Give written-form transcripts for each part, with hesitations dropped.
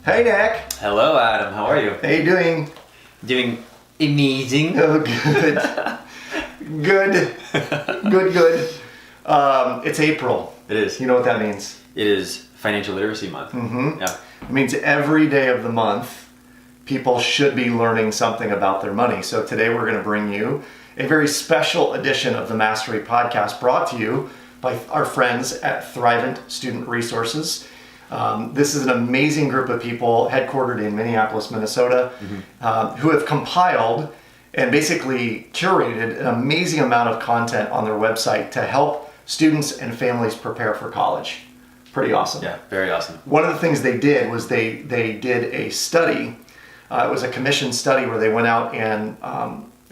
Hey, Nick. Hello, Adam. How are you? How you doing? Doing amazing. Oh, good. Good. Good. It's April. It is. You know what that means? It is Financial Literacy Month. Mm-hmm. Yeah. It means every day of the month, people should be learning something about their money. So today we're going to bring you a very special edition of the Mastery Podcast brought to you by our friends at Thrivent Student Resources. This is an amazing group of people headquartered in Minneapolis, Minnesota, who have compiled and basically curated an amazing amount of content on their website to help students and families prepare for college. Pretty awesome. Yeah, very awesome. One of the things they did was they did a study. It was a commissioned study where they went out and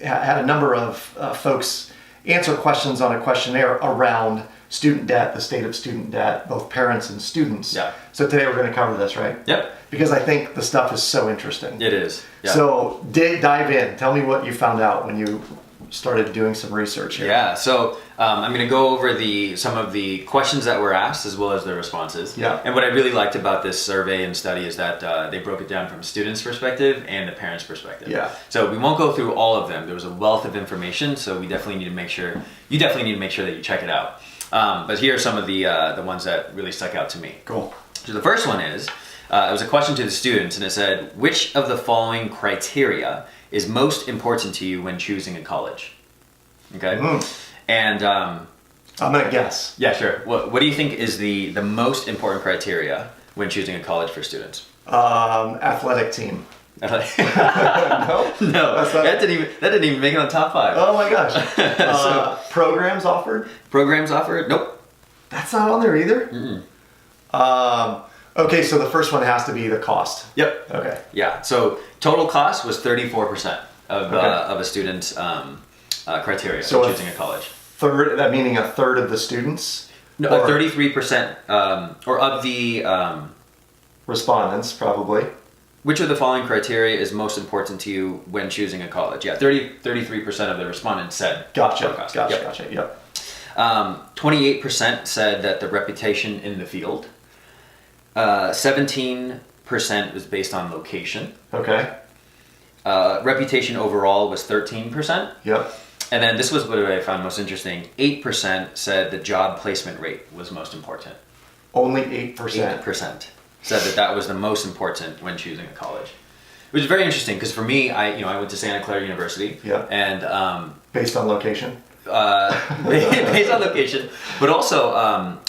had a number of folks answer questions on a questionnaire around student debt, the state of student debt, both parents and students. Yeah. So today we're going to cover this, right? Yep. Because I think the stuff is so interesting. It is. Yeah. So dive in. Tell me what you found out when you started doing some research here. Yeah. So I'm going to go over some of the questions that were asked as well as the responses. Yeah. And what I really liked about this survey and study is that they broke it down from a student's perspective and the parent's perspective. Yeah. So we won't go through all of them. There was a wealth of information, so we definitely need to make sure that you check it out. But here are some of the ones that really stuck out to me. Cool. So the first one is, it was a question to the students, and it said, which of the following criteria is most important to you when choosing a college? Okay? And I'm going to guess. yeah, sure. What do you think is the most important criteria when choosing a college for students? Athletic team. No, No? That's not- that didn't even make it on top 5. Oh my gosh. Programs offered? Programs offered? Nope. That's not on there either? Okay, so the first one has to be the cost. Yep. Okay. Yeah. So total cost was 34% of Okay. of a student's criteria So for a choosing a college. Third, that meaning a third of the students? No, Or 33%, or of the, respondents, probably. which of the following criteria is most important to you when choosing a college? Yeah, 33% of the respondents said Gotcha. total cost. Gotcha. Yep. 28% said that the reputation in the field. 17% was based on location. Okay. Reputation overall was 13%. Yep. And then this was what I found most interesting. 8% said the job placement rate was most important. Only 8%. 8% said that was the most important when choosing a college, which is very interesting because for me, I went to Santa Clara University. Yeah. And Based on location? based on location, but also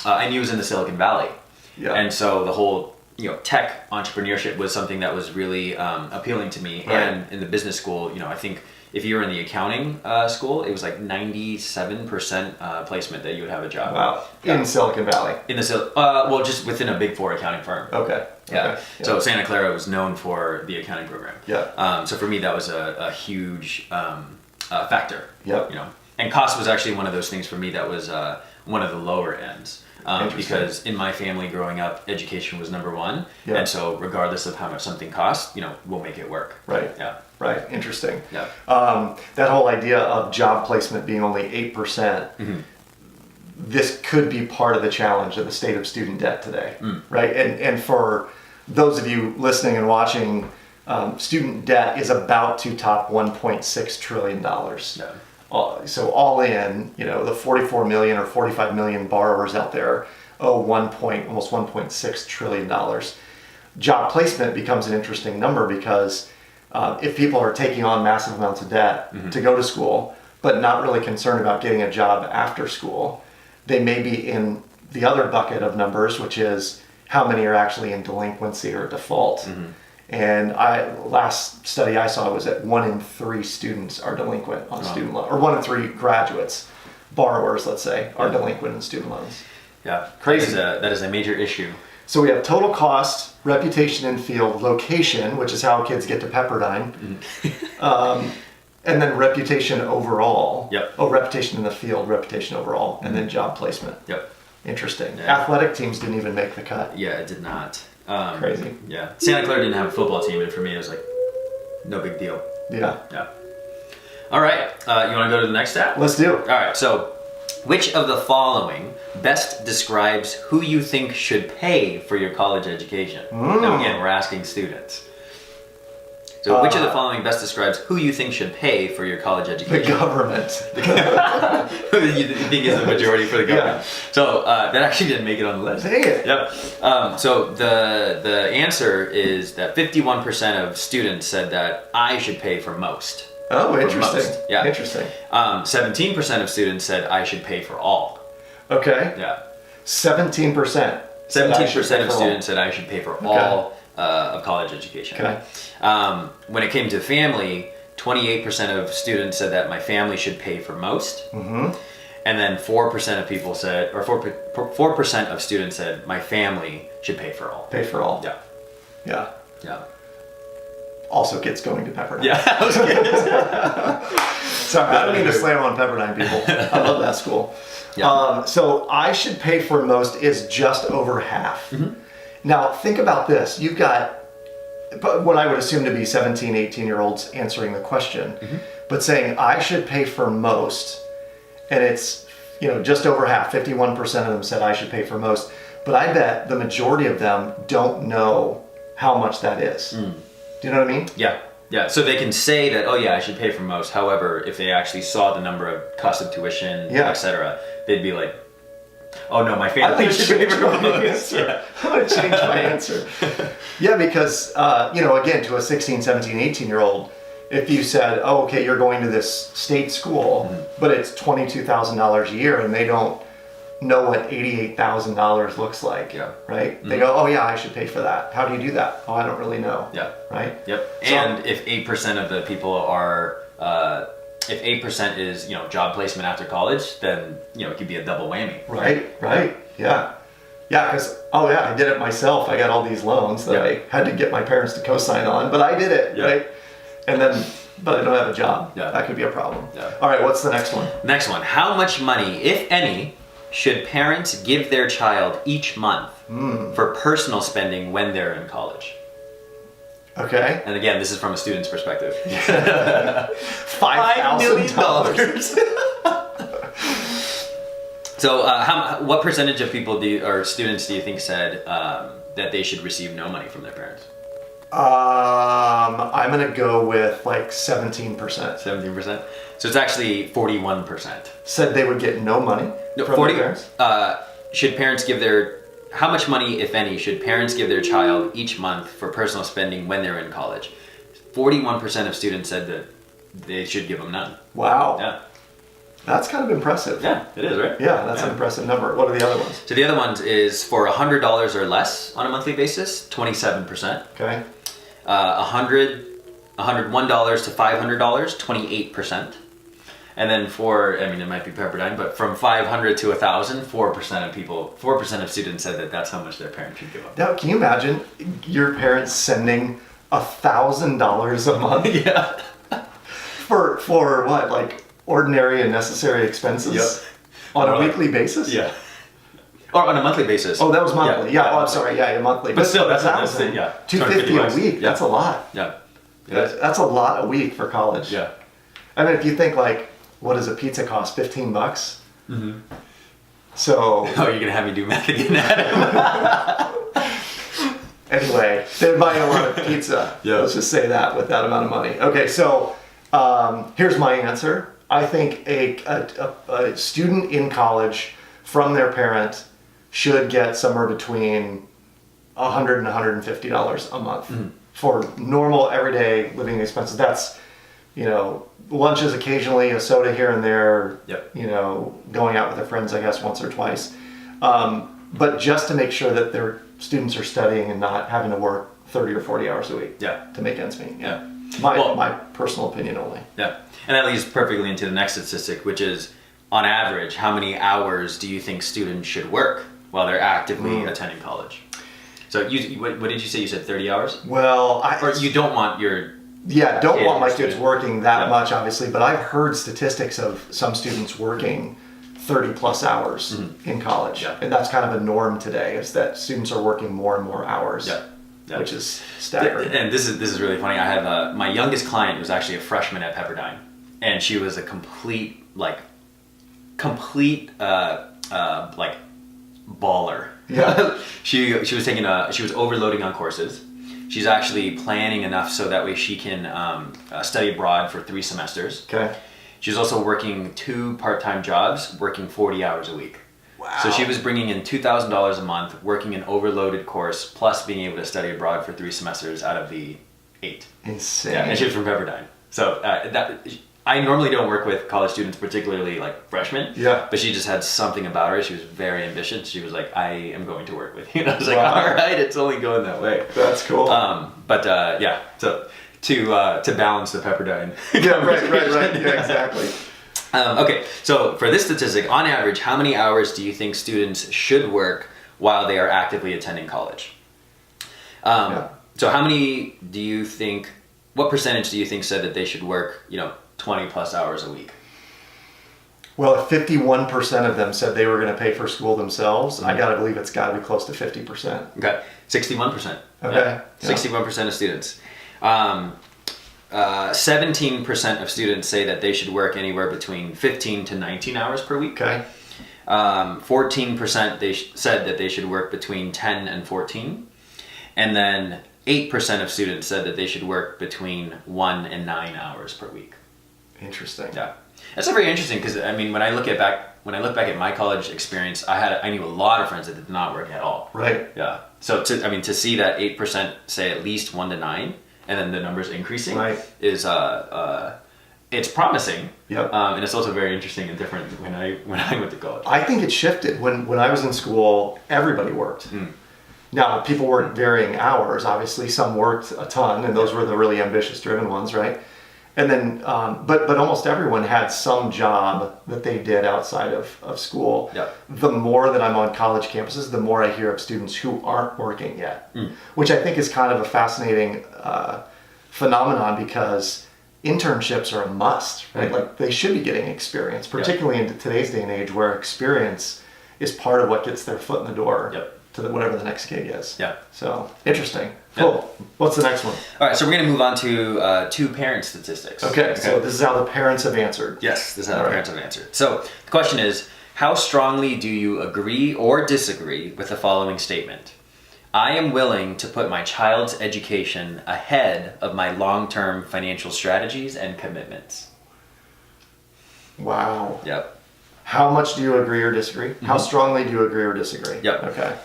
I knew it was in the Silicon Valley. Yeah. And so the whole tech entrepreneurship was something that was really appealing to me. Right. And in the business school, I think if you were in the accounting school, it was like 97% placement that you would have a job. Wow. Yeah. In Silicon Valley? In the just within a Big Four accounting firm. Okay. Yeah. Okay. So Santa Clara was known for the accounting program. Yeah. So for me, that was a huge factor. Yep. And cost was actually one of those things for me that was one of the lower ends. Because in my family growing up, education was number one. Yeah. And so regardless of how much something costs, we'll make it work. Right. Yeah. Right. Interesting. Yeah. That whole idea of job placement being only 8%, this could be part of the challenge of the state of student debt today, right? And for those of you listening and watching, student debt is about to top $1.6 trillion. Yeah. So all in, the 44 million or 45 million borrowers out there owe almost $1.6 trillion. Job placement becomes an interesting number because if people are taking on massive amounts of debt to go to school, but not really concerned about getting a job after school, they may be in the other bucket of numbers, which is how many are actually in delinquency or default. And last study I saw was that 1 in 3 students are delinquent on student loan, or 1 in 3 graduates, borrowers, let's say, are delinquent in student loans. Yeah. Crazy. That is a major issue. So we have total cost, reputation in field, location, which is how kids get to Pepperdine, and then reputation overall. Yep. Oh, reputation in the field, reputation overall, and then job placement. Yep. Interesting. Yeah. Athletic teams didn't even make the cut. Yeah, it did not. Crazy. Yeah. Santa Clara didn't have a football team, and for me, it was like, no big deal. Yeah. Yeah. All right. You want to go to the next step? Let's do. All right. So Which of the following best describes who you think should pay for your college education? Now again, we're asking students. So which of the following best describes who you think should pay for your college The education? government. Who you think is the majority for the government? Yeah. So that actually didn't make it on the list. Dang it. Yep. So the answer is that 51% of students said that I should pay for most. Oh, For interesting. most. Yeah. Interesting. 17% of students said I should pay for all. Okay. Yeah. 17%. 17% of students said I should pay for all of college education. Okay. When it came to family, 28% of students said that my family should pay for most. Mm-hmm. And then 4% of people said, or 4% of students said my family should pay for all. Pay for all. Yeah. Yeah. Yeah. Also kids going to Pepperdine. Yeah. That was good. Sorry, I don't mean to slam on Pepperdine people. I love that school. Yeah. So I should pay for most is just over half. Now think about this. You've got what I would assume to be 17, 18-year-olds answering the question, but saying I should pay for most, and it's just over half, 51% of them said I should pay for most. But I bet the majority of them don't know how much that is. Do you know what I mean? Yeah. Yeah. So they can say that, oh yeah, I should pay for most. However, if they actually saw the number of cost of tuition, etc., they'd be like, oh no, my family should pay for most. Yeah. I'm going to change my answer. Yeah, because, again, to a 16, 17, 18-year-old, if you said, oh, okay, you're going to this state school, but it's $22,000 a year and they don't know what $88,000 looks like, right? They go, oh yeah, I should pay for that. How do you do that? Oh, I don't really know. Yeah. Right? Yep. So- And if 8% of the people are, if 8% is, job placement after college, then, it could be a double whammy. Right. Yeah. Yeah, because, I did it myself. I got all these loans that I had to get my parents to co-sign on, but I did it, right? And then, but I don't have a job. Yeah. That could be a problem. Yeah. All right, what's the next one? Next one. How much money, if any, should parents give their child each month for personal spending when they're in college? Okay. And again, this is from a student's perspective. $5,000. So, what percentage of people or students do you think said that they should receive no money from their parents? I'm gonna go with like 17%. 17%. So it's actually 41%. Said they would get no money No, from their parents. Should parents give how much money, if any, should parents give their child each month for personal spending when they're in college? 41% of students said that they should give them none. Wow. Yeah. That's kind of impressive. Yeah, it is, right? Yeah, that's an impressive number. What are the other ones? So the other ones is for $100 or less on a monthly basis, 27%. Okay. $101 to $500, 28%. And then it might be Pepperdine, but from 500 to 1,000, 4% of students said that that's how much their parents should give up. Now, can you imagine your parents sending $1,000 a month? Yeah. For what? Like ordinary and necessary expenses on a weekly basis? Yeah. Or on a monthly basis. Oh, that was monthly. Yeah. I'm sorry. Yeah, monthly. But still, that's $1,000. yeah. $250 a week. Yeah. That's a lot. Yeah. That's a lot a week for college. Yeah. I mean, if you think like, what does a pizza cost? $15. Mm-hmm. So. Oh, you're gonna have me do math again, Adam. Anyway, they're buying a lot of pizza. Yeah. Let's just say that with that amount of money. Okay, so here's my answer. I think a student in college from their parent should get somewhere between $100 and $150 a month for normal everyday living expenses. That's, lunches occasionally, a soda here and there, going out with their friends, I guess, once or twice. But just to make sure that their students are studying and not having to work 30 or 40 hours a week to make ends meet. Yeah. My personal opinion only. Yeah. And that leads perfectly into the next statistic, which is, on average, how many hours do you think students should work while they're actively attending college? So what did you say? You said 30 hours? Well, Or you don't want your... Yeah, don't want my student. kids working that much, obviously, but I've heard statistics of some students working 30 plus hours in college. Yeah. And that's kind of a norm today, is that students are working more and more hours, which is staggering. And this is really funny. I have my youngest client was actually a freshman at Pepperdine, and she was a complete complete like baller. Yeah. she was overloading on courses. She's actually planning enough so that way she can study abroad for 3 semesters. Okay. She's also working 2 part-time jobs, working 40 hours a week. Wow. So she was bringing in $2,000 a month, working an overloaded course, plus being able to study abroad for 3 semesters out of the 8. Insane. Yeah, and she was from Pepperdine. So I normally don't work with college students, particularly like freshmen. Yeah. But she just had something about her. She was very ambitious. She was like, I am going to work with you. And I was like, Wow. all right, it's only going that way. That's cool. Yeah, so to balance the Pepperdine. Yeah, right. Yeah, exactly. Okay, so for this statistic, on average, how many hours do you think students should work while they are actively attending college? So how many do you think, what percentage do you think said that they should work, 20 plus hours a week? Well, if 51% of them said they were going to pay for school themselves, I got to believe it's got to be close to 50%. Okay, 61%. Okay. Yeah. 61% of students. 17% of students say that they should work anywhere between 15 to 19 hours per week. Okay. 14% said that they should work between 10 and 14. And then 8% of students said that they should work between 1 and 9 hours per week. Interesting. Yeah. That's very interesting because when I look back at my college experience, I knew a lot of friends that did not work at all. Right. Yeah. So to see that 8% say at least 1 to 9 and then the numbers increasing is it's promising. Yep. And it's also very interesting and different when I went to college. I think it shifted. When I was in school, everybody worked. Now, people worked varying hours. Obviously, some worked a ton, and those were the really ambitious, driven ones, right? And then, but almost everyone had some job that they did outside of school. Yep. The more that I'm on college campuses, the more I hear of students who aren't working yet, which I think is kind of a fascinating phenomenon because internships are a must, right? Like they should be getting experience, particularly in today's day and age where experience is part of what gets their foot in the door to whatever the next gig is. Yeah. So interesting. Cool. What's the next one? All right, so we're going to move on to 2 parent statistics. Okay, so this is how the parents have answered. Yes, this is how the parents have answered. So the question is, how strongly do you agree or disagree with the following statement? I am willing to put my child's education ahead of my long-term financial strategies and commitments. Wow. Yep. How much do you agree or disagree? How strongly do you agree or disagree? Yep. Okay.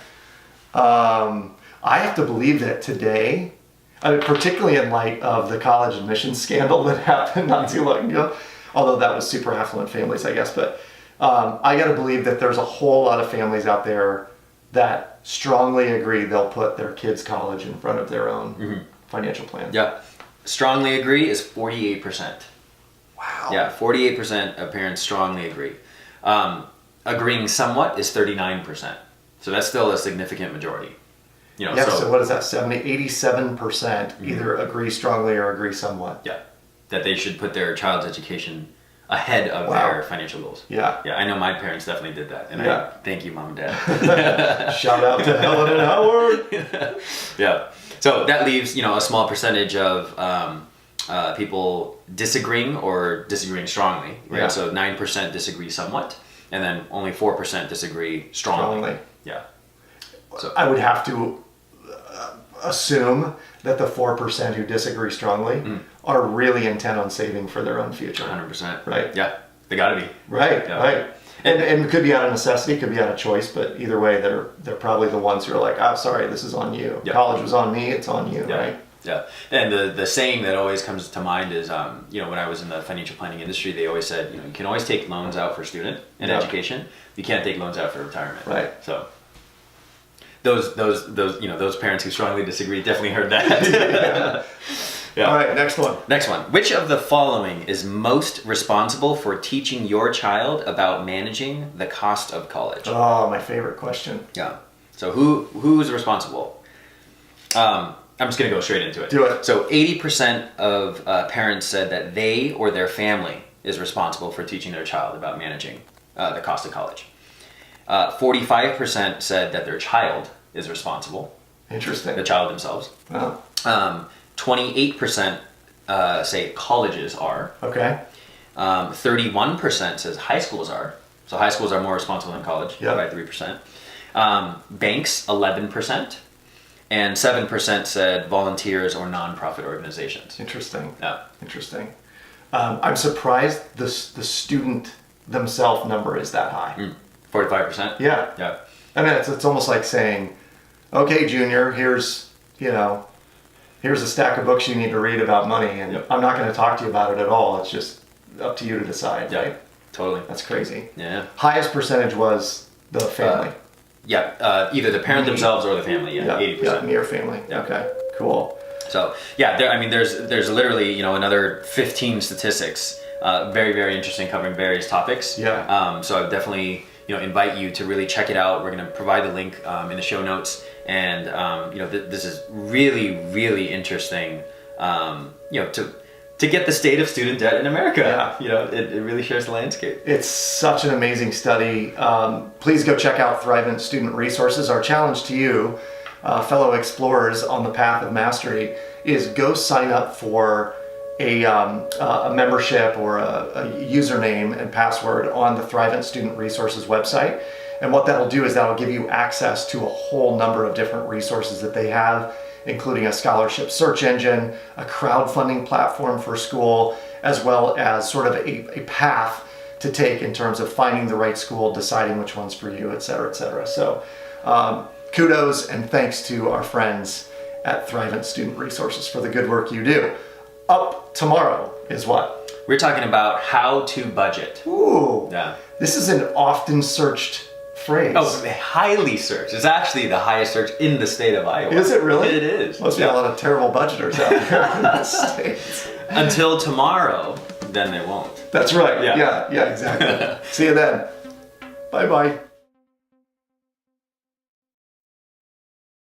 I have to believe that today, particularly in light of the college admissions scandal that happened not too long ago, although that was super affluent families, I guess, but I got to believe that there's a whole lot of families out there that strongly agree they'll put their kids' college in front of their own financial plan. Yeah. Strongly agree is 48%. Wow. Yeah, 48% of parents strongly agree. Agreeing somewhat is 39%. So that's still a significant majority. So what is that? 87% either agree strongly or agree somewhat. Yeah. That they should put their child's education ahead of their financial goals. Yeah. Yeah, I know my parents definitely did that. And I thank you, Mom and Dad. Shout out to Helen and Howard. Yeah. So that leaves, a small percentage of people disagreeing or disagreeing strongly, right? Yeah. So 9% disagree somewhat, and then only 4% disagree strongly. Yeah. So I would have to assume that the 4% who disagree strongly are really intent on saving for their own future. 100%. Right. Yeah. They got to be. Right. Yeah. Right. And it could be out of necessity, it could be out of choice, but either way, they're probably the ones who are like, "I'm sorry, this is on you. Yeah. College was on me, it's on you." Yeah. Right. Yeah, and the saying that always comes to mind is, when I was in the financial planning industry, they always said, you can always take loans out for student and education. You can't take loans out for retirement. Right. So those parents who strongly disagree definitely heard that. Yeah. All right, next one. Next one. Which of the following is most responsible for teaching your child about managing the cost of college? Oh, my favorite question. Yeah. So who's responsible? I'm just going to go straight into it. Do it. So 80% of parents said that they or their family is responsible for teaching their child about managing the cost of college. 45% said that their child is responsible. Interesting. The child themselves. Wow. 28% say colleges are. Okay. 31% says high schools are. So high schools are more responsible than college Yeah. by 3%. Banks, 11%. And 7% said volunteers or nonprofit organizations. Interesting. Yeah. Interesting. I'm surprised the student themselves number is that high. 45%? Yeah. Yeah. I mean, it's almost like saying, okay, Junior, here's a stack of books you need to read about money, and Yep. I'm not going to talk to you about it at all. It's just up to you to decide, Yeah. right? Totally. That's crazy. Yeah. Highest percentage was the family. Either the parent themselves or the family. Yeah, 80%. Yeah, near family. Yeah. Okay, cool. So there's literally another 15 statistics, very very interesting, covering various topics. Yeah. So I would definitely invite you to really check it out. We're going to provide the link in the show notes, and this is really really interesting. To get the state of student debt in America. Yeah. It really shares the landscape. It's such an amazing study. Please go check out Thrivent Student Resources. Our challenge to you, fellow explorers on the path of mastery, is go sign up for a membership or a username and password on the Thrivent Student Resources website. And what that'll do is that'll give you access to a whole number of different resources that they have, including a scholarship search engine, a crowdfunding platform for school, as well as sort of a path to take in terms of finding the right school, deciding which one's for you, et cetera, et cetera. So kudos and thanks to our friends at Thrivent Student Resources for the good work you do. Up tomorrow is what? We're talking about how to budget. Ooh, Yeah. this is an often searched phrase. Oh, highly searched. It's actually the highest search in the state of Iowa. Is it really? It is. Must be a lot of terrible budgeters out there in the States. Until tomorrow, then they won't. That's right. Yeah. Yeah, exactly. See you then. Bye-bye.